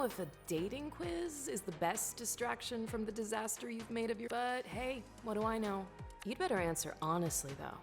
if a dating quiz is the best distraction from the disaster you've made of your... But hey, what do I know? You'd better answer honestly, though.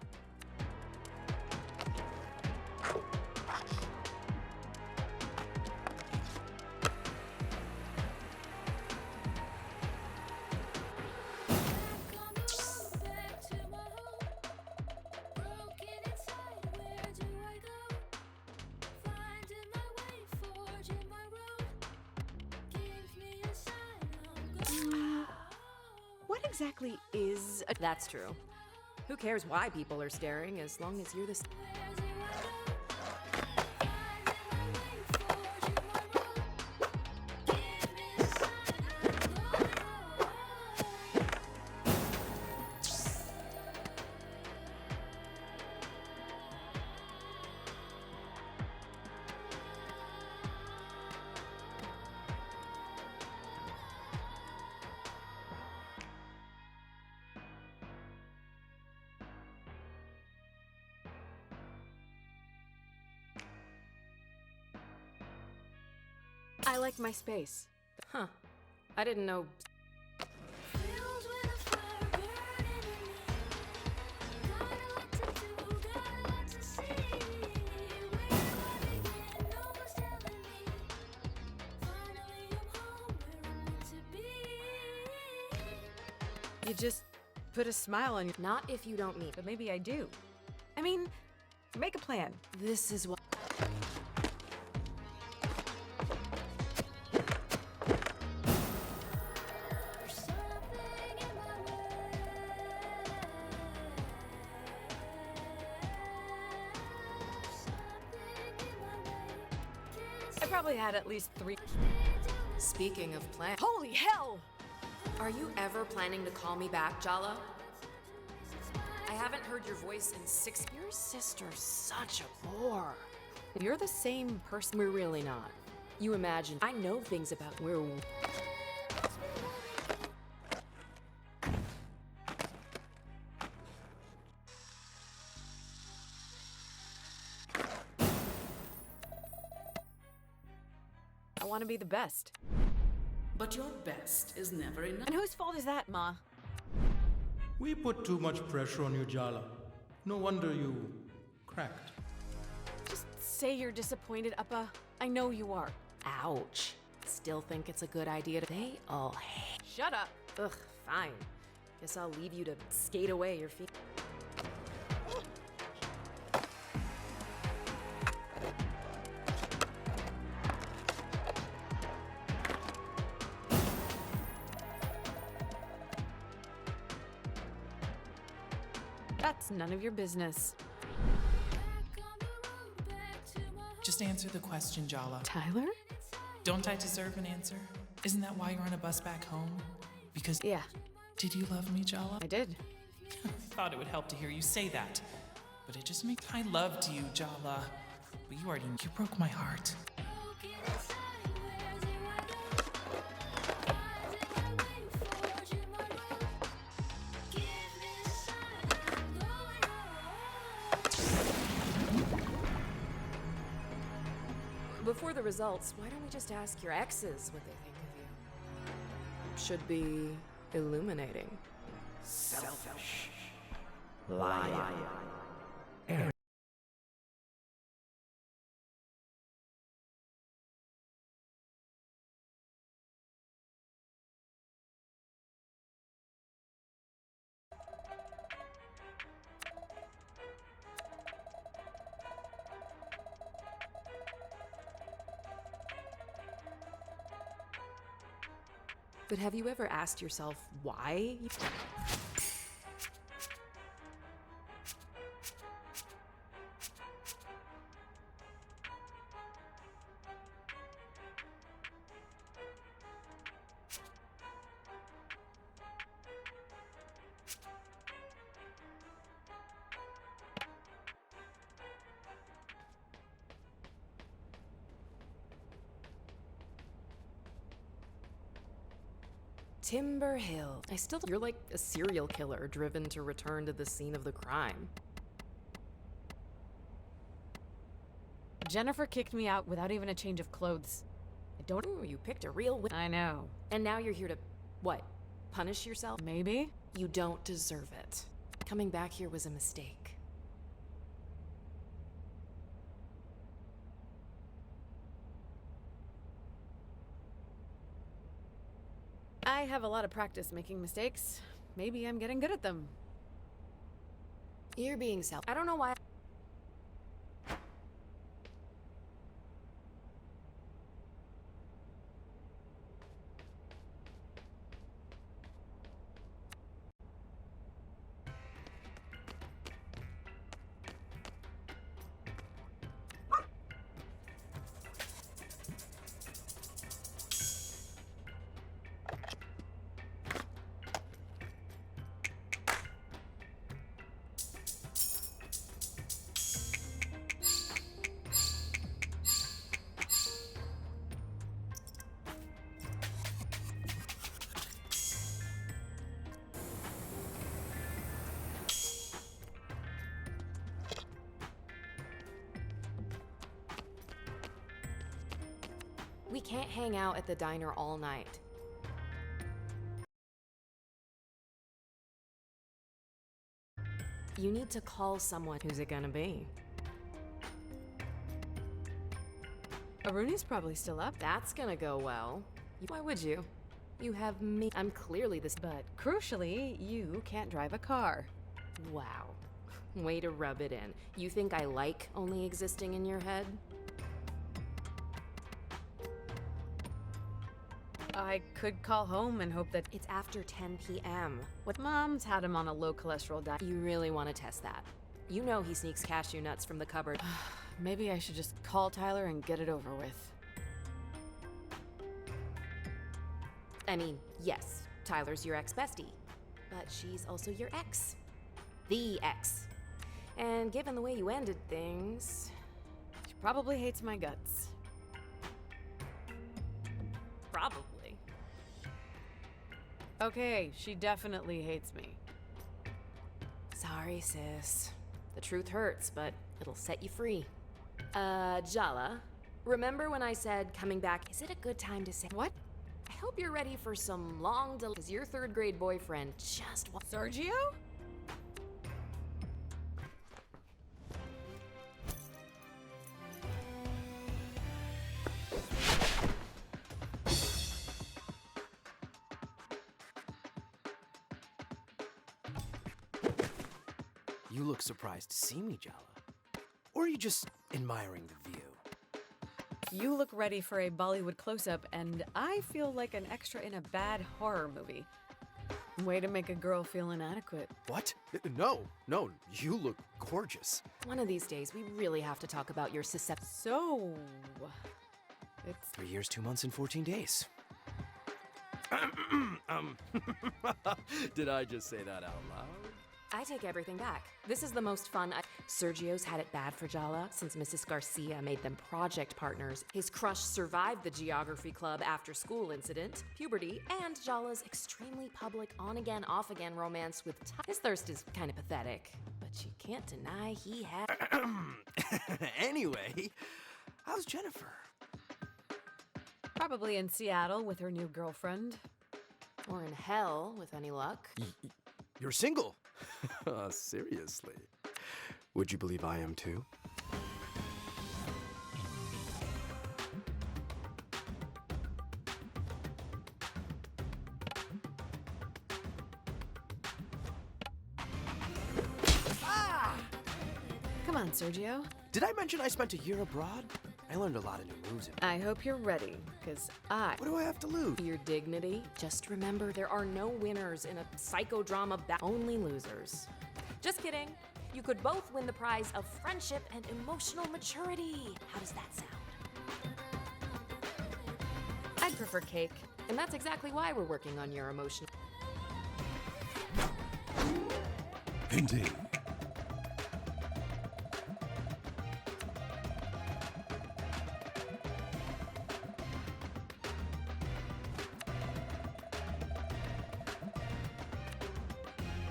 What exactly is a... That's true. Who cares why people are staring, as long as you're the... I like my space. Huh. I didn't know... You just put a smile on your... Not if you don't meet. But maybe I do. I mean, make a plan. This is what... I probably had at least 3... Speaking of plans... Holy hell! Are you ever planning to call me back, Jala? I haven't heard your voice in 6... Your sister's such a bore. You're the same person. We're really not. You imagine. I know things about werewolves. I want to be the best. But your best is never enough. And whose fault is that, Ma? We put too much pressure on you, Jala. No wonder you cracked. Just say you're disappointed, Appa. I know you are. Ouch. Still think it's a good idea to... They all hate... Shut up. Ugh, fine. Guess I'll leave you to skate away your feet. That's none of your business. Just answer the question, Jala. Tyler? Don't I deserve an answer? Isn't that why you're on a bus back home? Because... Yeah, Did you love me, Jala? I did. I thought it would help to hear you say that. But it just makes... I loved you, Jala. But you already... You broke my heart. Before the results, why don't we just ask your exes what they think of you? Should be illuminating. Selfish. Liar. But have you ever asked yourself why? Timber Hill. I still... You're like a serial killer driven to return to the scene of the crime. Jennifer kicked me out without even a change of clothes. I don't. Ooh, you picked a real I know. And now you're here to, what, punish yourself? Maybe? You don't deserve it. Coming back here was a mistake. I have a lot of practice making mistakes. Maybe I'm getting good at them. You're being self. I don't know why. We can't hang out at the diner all night. You need to call someone. Who's it gonna be? Aruni's probably still up. That's gonna go well. Why would you? You have me. I'm clearly this. But crucially, you can't drive a car. Wow. Way to rub it in. You think I like only existing in your head? I could call home and hope that It's after 10 p.m. What? Mom's had him on a low cholesterol diet. You really want to test that? You know he sneaks cashew nuts from the cupboard. Maybe I should just call Tyler and get it over with. I mean, yes, Tyler's your ex-bestie, but she's also your ex. The ex. And given the way you ended things... She probably hates my guts. Probably. Okay, she definitely hates me. Sorry, sis. The truth hurts, but it'll set you free. Jala, remember when I said coming back, is it a good time to say... What? I hope you're ready for some long delay, because your third grade boyfriend just wa- Sergio? You look surprised to see me, Jala. Or are you just admiring the view? You look ready for a Bollywood close-up, and I feel like an extra in a bad horror movie. Way to make a girl feel inadequate. What? No, you look gorgeous. One of these days, we really have to talk about your susceptibility. So... It's... 3 years, 2 months, and 14 days. Did I just say that out loud? I take everything back. This is the most fun Sergio's had it bad for Jala since Mrs. Garcia made them project partners. His crush survived the geography club after school incident, puberty, and Jala's extremely public on-again, off-again romance with His thirst is kind of pathetic, but you can't deny he had... Anyway, how's Jennifer? Probably in Seattle with her new girlfriend. Or in hell, with any luck. You're single? Seriously? Would you believe I am too? Come on, Sergio. Did I mention I spent a year abroad? I learned a lot of new moves. I hope you're ready, because What do I have to lose? Your dignity? Just remember, there are no winners in a psychodrama only losers. Just kidding. You could both win the prize of friendship and emotional maturity. How does that sound? I'd prefer cake. And that's exactly why we're working on your emotional... Indeed.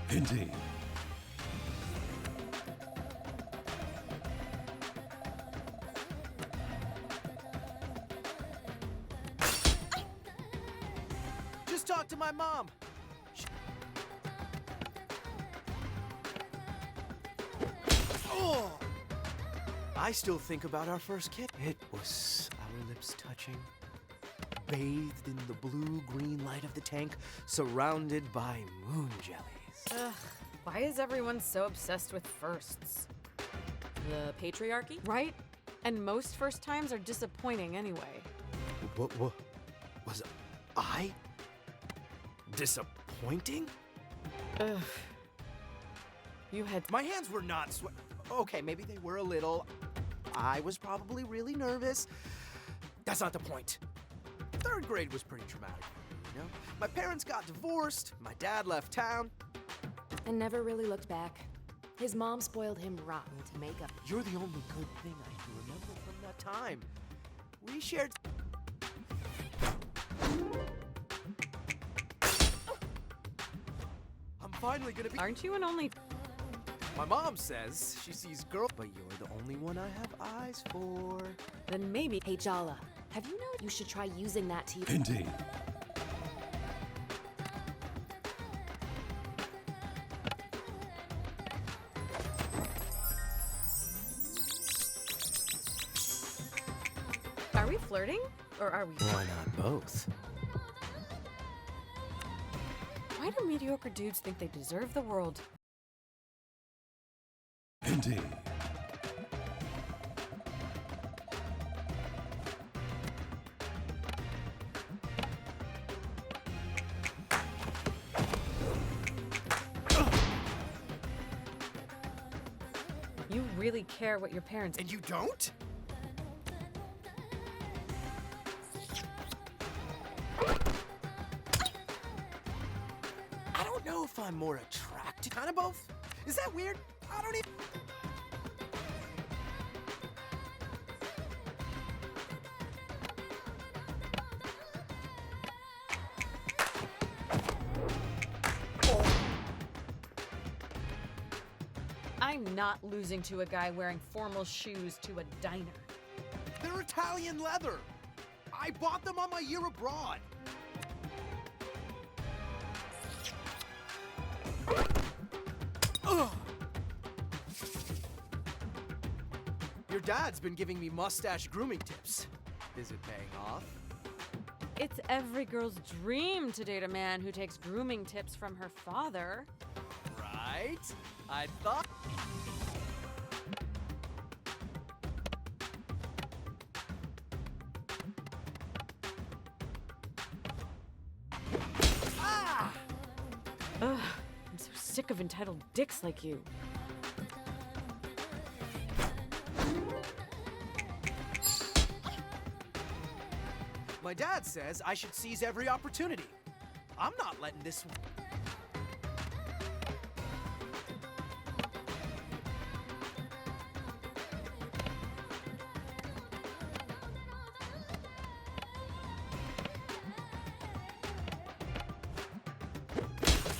Indeed. just talked to my mom. Oh! I still think about our first kiss. It was our lips touching, bathed in the blue-green light of the tank, surrounded by moon jellies. Ugh, why is everyone so obsessed with firsts? The patriarchy? Right? And most first times are disappointing anyway. What was I disappointing? Ugh. You had. My hands were not okay, maybe they were a little. I was probably really nervous. That's not the point. Third grade was pretty traumatic for me, you know? My parents got divorced, my dad left town. And never really looked back. His mom spoiled him rotten to make up. You're the only good thing I can remember from that time. We shared. I'm finally gonna be. Aren't you an only. My mom says she sees girls, but you're the only one I have eyes for. Then maybe. Hey, Jala, have you known you should try using that to... Indeed. Are we flirting? Or are we. Why not both? Why do mediocre dudes think they deserve the world? Indeed. You really care what your parents. And you don't? I don't know if I'm more attracted. Kind of both. Is that weird? I don't even. I'm not losing to a guy wearing formal shoes to a diner. They're Italian leather. I bought them on my year abroad. Ugh. Your dad's been giving me mustache grooming tips. Is it paying off? It's every girl's dream to date a man who takes grooming tips from her father. Right? I thought. Ah! Ugh, I'm so sick of entitled dicks like you. My dad says I should seize every opportunity. I'm not letting this.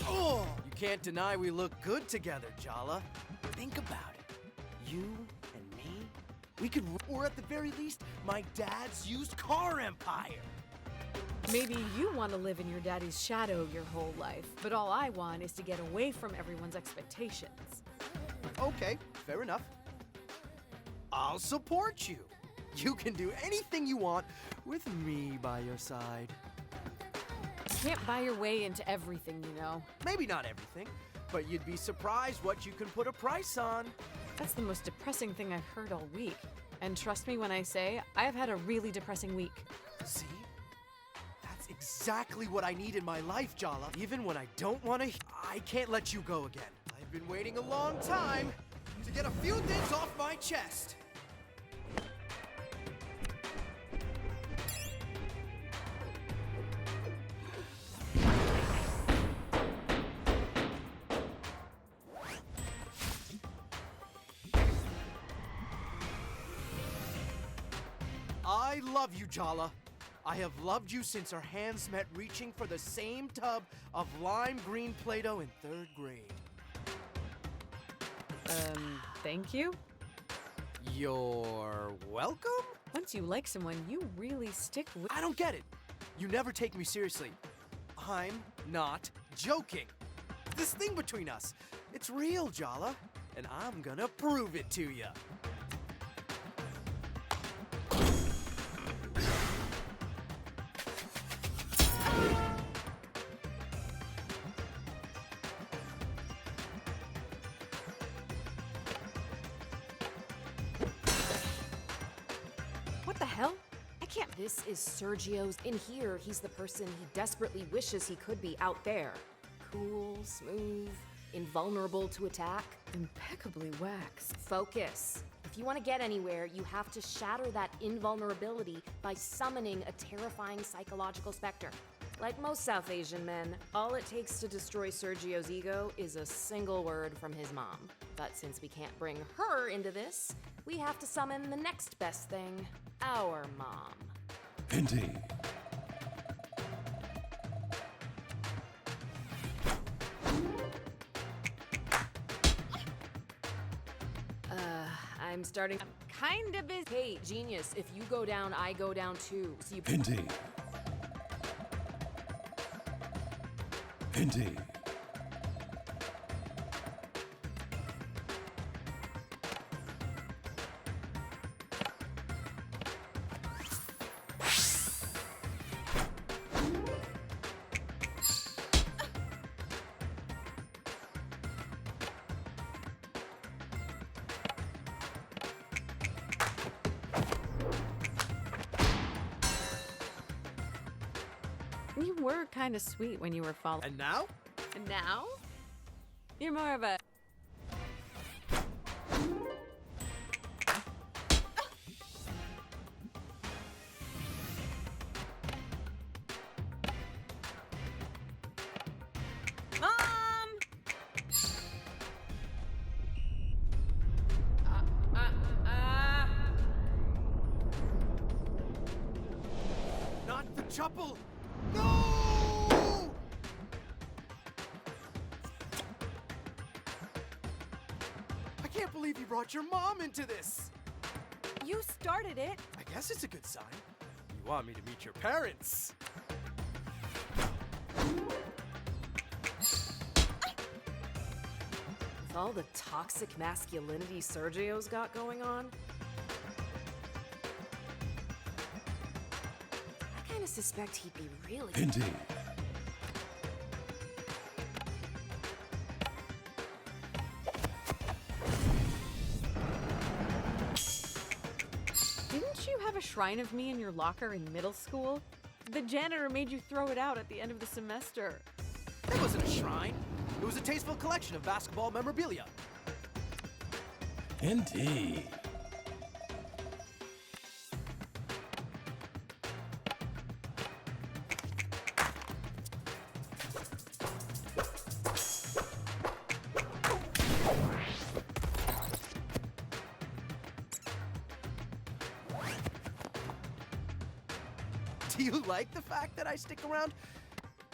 Oh, you can't deny we look good together, Jala. Think about it. You and me, we could, or at the very least, my dad's used car empire. Maybe you want to live in your daddy's shadow your whole life, but all I want is to get away from everyone's expectations. Okay, fair enough. I'll support you. You can do anything you want with me by your side. You can't buy your way into everything, you know. Maybe not everything, but you'd be surprised what you can put a price on. That's the most depressing thing I've heard all week. And trust me when I say, I've had a really depressing week. See? That's exactly what I need in my life, Jala. Even when I don't want to, I can't let you go again. I've been waiting a long time to get a few things off my chest. I love you, Jala. I have loved you since our hands met reaching for the same tub of lime green Play-Doh in 3rd grade. Thank you? You're welcome? Once you like someone, you really stick with. I don't get it. You never take me seriously. I'm not joking. This thing between us, it's real, Jala, and I'm gonna prove it to you. What the hell? I can't. This is Sergio's. In here, he's the person he desperately wishes he could be out there. Cool, smooth, invulnerable to attack. Impeccably waxed. Focus. If you want to get anywhere, you have to shatter that invulnerability by summoning a terrifying psychological specter. Like most South Asian men, all it takes to destroy Sergio's ego is a single word from his mom. But since we can't bring her into this, we have to summon the next best thing, our mom. Indeed. I'm starting. Kind of busy. Hey, genius, if you go down, I go down too. So you. Indeed. Indeed. You were kind of sweet when you were following. And now? And now? You're more of a. Mom! Not the chapel! No! I can't believe you brought your mom into this! You started it. I guess it's a good sign. You want me to meet your parents. With all the toxic masculinity Sergio's got going on, I kind of suspect he'd be really. Indeed. Didn't you have a shrine of me in your locker in middle school? The janitor made you throw it out at the end of the semester. It wasn't a shrine. It was a tasteful collection of basketball memorabilia. Indeed. Do you like the fact that I stick around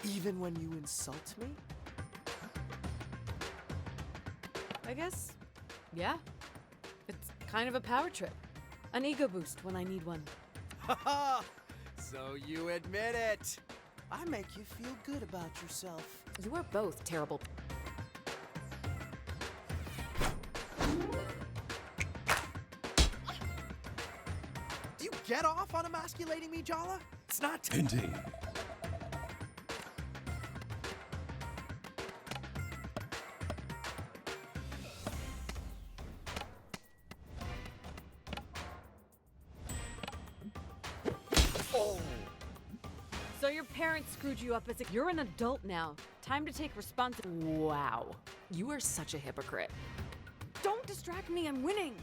even when you insult me? I guess, yeah. It's kind of a power trip. An ego boost when I need one. Haha! So you admit it. I make you feel good about yourself. You are both terrible. Do you get off on emasculating me, Jala? It's not. Indeed. So your parents screwed you up as a. You're an adult now. Time to take responsibility. Wow. You are such a hypocrite. Don't distract me. I'm winning.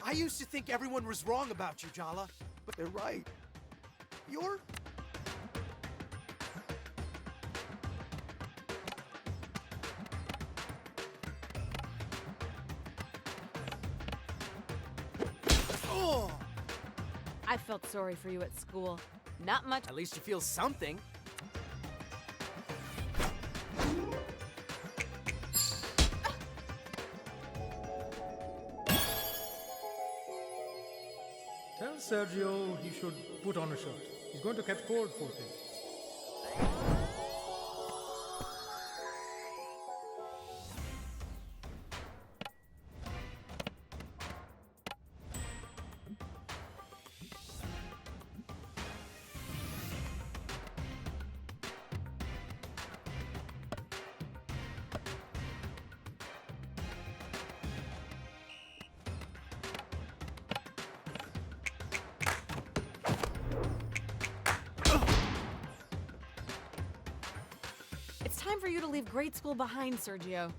I used to think everyone was wrong about you, Jala, but they're right. You're. Oh! I felt sorry for you at school. Not much. At least you feel something. Tell Sergio he should put on a shirt. He's going to catch cold, poor thing. It's time for you to leave grade school behind, Sergio.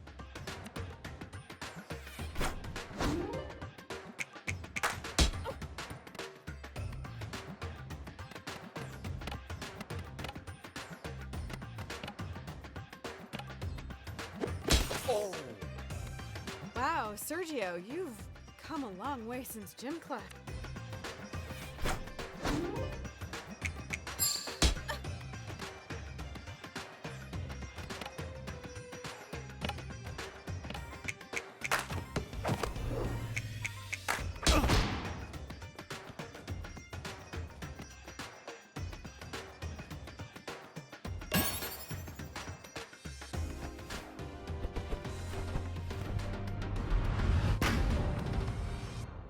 Wow, Sergio, you've come a long way since gym class.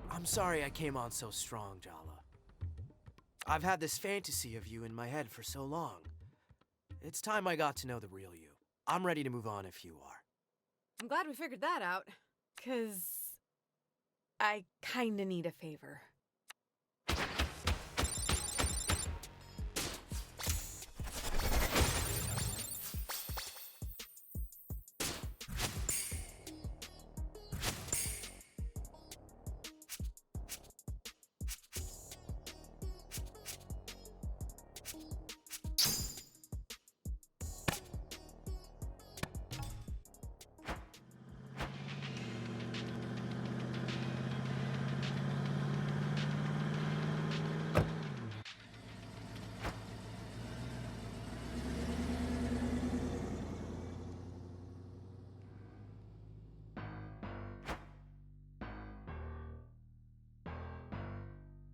I'm sorry I came on so strong, Jala. I've had this fantasy of you in my head for so long. It's time I got to know the real you. I'm ready to move on if you are. I'm glad we figured that out, 'cause I kinda need a favor.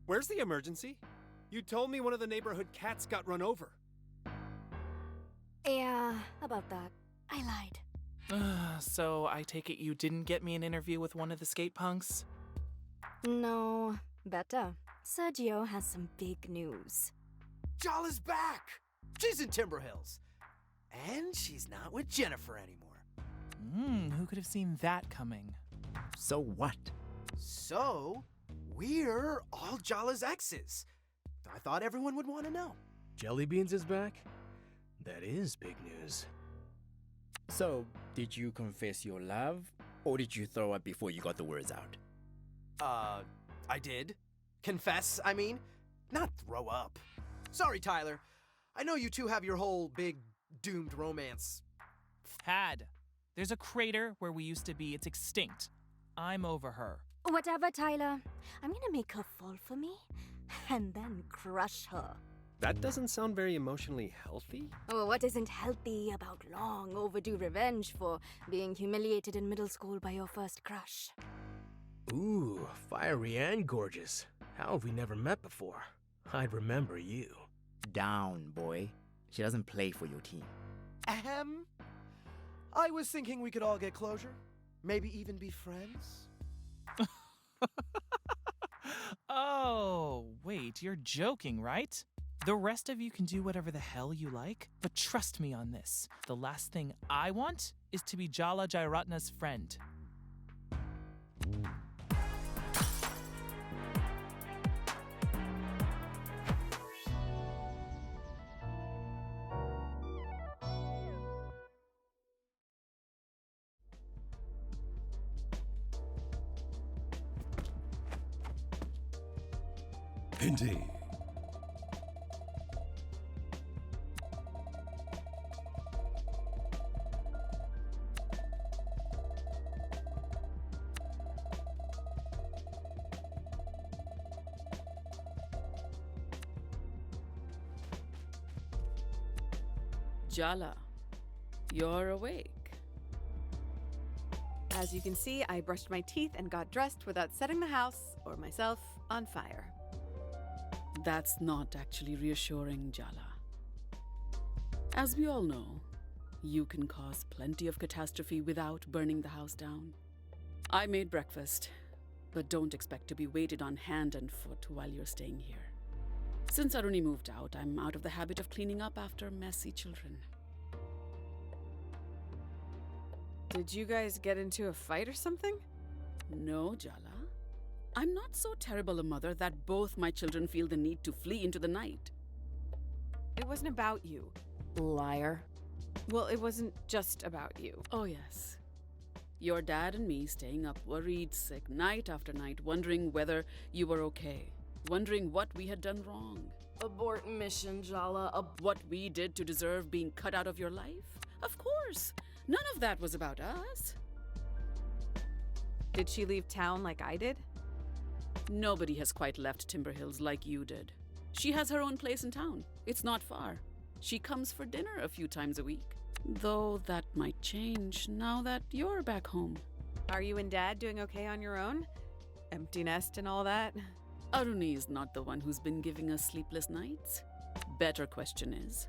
Where's the emergency? You told me one of the neighborhood cats got run over. Yeah, about that. I lied. So I take it you didn't get me an interview with one of the skate punks? No, better. Sergio has some big news. Jala's back! She's in Timber Hills. And she's not with Jennifer anymore. Who could have seen that coming? So what? So, we're all Jala's exes. I thought everyone would want to know. Jellybeans is back? That is big news. So, did you confess your love, or did you throw up before you got the words out? I did. Confess, I mean. Not throw up. Sorry, Tyler. I know you two have your whole big, doomed romance. Had. There's a crater where we used to be. It's extinct. I'm over her. Whatever, Tyler. I'm gonna make her fall for me, and then crush her. That doesn't sound very emotionally healthy. Oh, what isn't healthy about long overdue revenge for being humiliated in middle school by your first crush? Ooh, fiery and gorgeous. How have we never met before? I'd remember you. Down, boy. She doesn't play for your team. Ahem. I was thinking we could all get closure. Maybe even be friends. Oh, wait, you're joking, right? The rest of you can do whatever the hell you like, but trust me on this. The last thing I want is to be Jala Jairatna's friend. Indeed. Jala, you're awake. As you can see, I brushed my teeth and got dressed without setting the house or myself on fire. That's not actually reassuring, Jala. As we all know, you can cause plenty of catastrophe without burning the house down. I made breakfast, but don't expect to be waited on hand and foot while you're staying here. Since Aruni moved out, I'm out of the habit of cleaning up after messy children. Did you guys get into a fight or something? No, Jala. I'm not so terrible a mother that both my children feel the need to flee into the night. It wasn't about you. Liar. Well, it wasn't just about you. Oh, yes. Your dad and me staying up worried, sick, night after night, wondering whether you were okay, wondering what we had done wrong. Abort mission, Jala. What we did to deserve being cut out of your life? Of course. None of that was about us. Did she leave town like I did? Nobody has quite left Timber Hills like you did. She has her own place in town. It's not far. She comes for dinner a few times a week. Though that might change now that you're back home. Are you and Dad doing okay on your own? Empty nest and all that? Aruni is not the one who's been giving us sleepless nights. Better question is,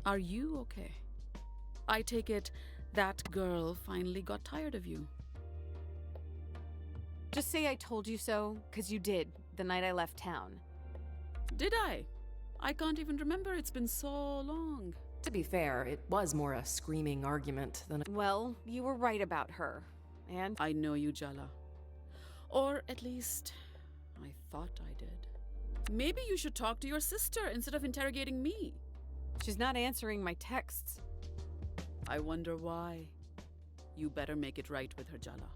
are you okay? I take it that girl finally got tired of you. Just say I told you so, 'cause you did, the night I left town. Did I? I can't even remember. It's been so long. To be fair, it was more a screaming argument than a... Well, you were right about her. And I know you, Jala. Or at least, I thought I did. Maybe you should talk to your sister instead of interrogating me. she's not answering my texts. I wonder why. You better make it right with her, Jala.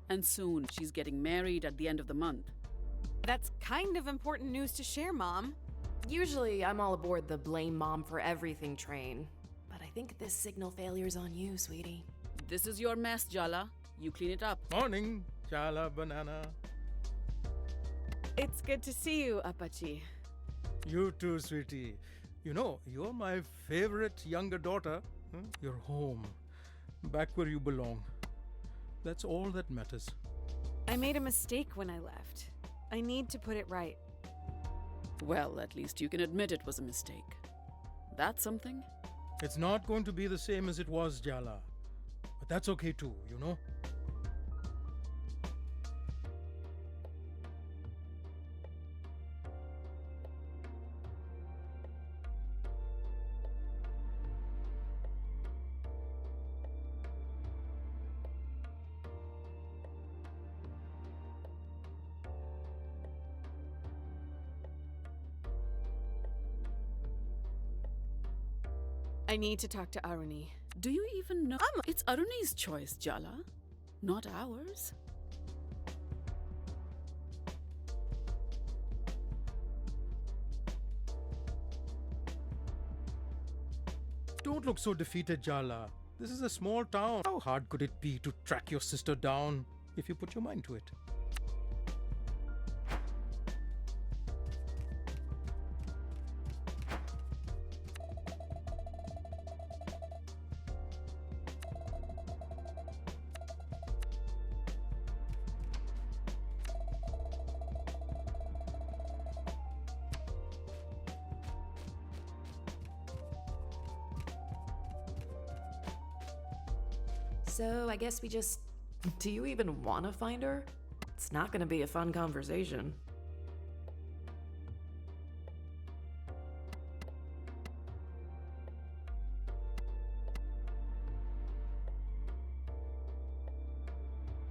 And soon, she's getting married at the end of the month. That's kind of important news to share, Mom. Usually, I'm all aboard the blame mom for everything train. But I think this signal failure's on you, sweetie. This is your mess, Jala. You clean it up. Morning, Jala Banana. It's good to see you, Apache. You too, sweetie. You know, you're my favorite younger daughter. You're home. Back where you belong. That's all that matters. I made a mistake when I left. I need to put it right. Well, at least you can admit it was a mistake. That's something. It's not going to be the same as it was, Jala. But that's okay too, you know? I need to talk to Aruni. Do you even know? It's Aruni's choice, Jala, not ours. Don't look so defeated, Jala. This is a small town. How hard could it be to track your sister down if you put your mind to it? So I guess we just... Do you even want to find her? It's not going to be a fun conversation.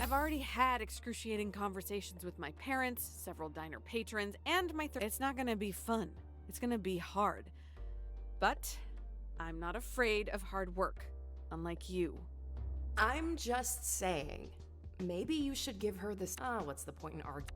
I've already had excruciating conversations with my parents, several diner patrons, and my It's not gonna be fun. It's gonna be hard. But I'm not afraid of hard work, unlike you. I'm just saying, maybe you should give her this... what's the point in arguing?